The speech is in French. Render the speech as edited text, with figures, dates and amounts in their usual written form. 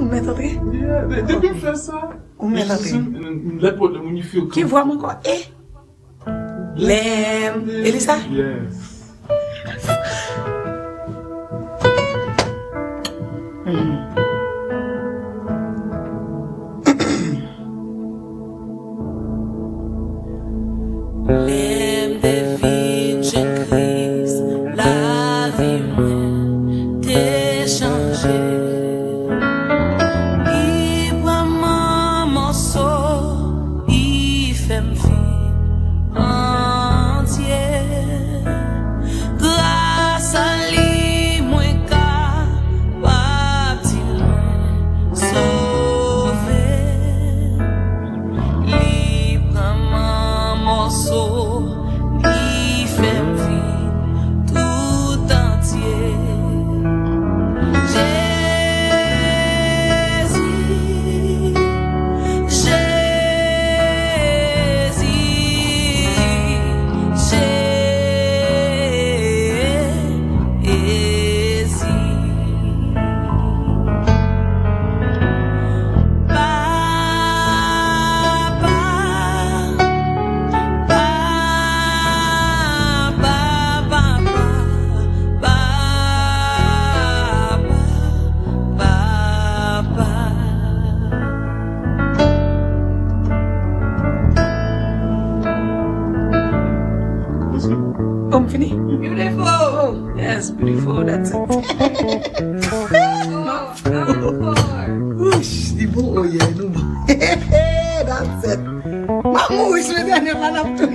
mettre entrer? Depuis que je fais ça, Où mettre entrer? Let what the money feel. Qui voit encore? Lem. Elisa? Yes. Lem devine, jwenn kris, la vie mwen te changé. Li praman morceau, li fèm vivre entier. Grâce à li mwen capable mwen sauver. Li praman morceau, li fèm vivre tout entier. Fini? Beautiful. Oh, yes, beautiful. That's it. Whoosh, the boy, yeah, no. That's it. Mamu is with anyone up to.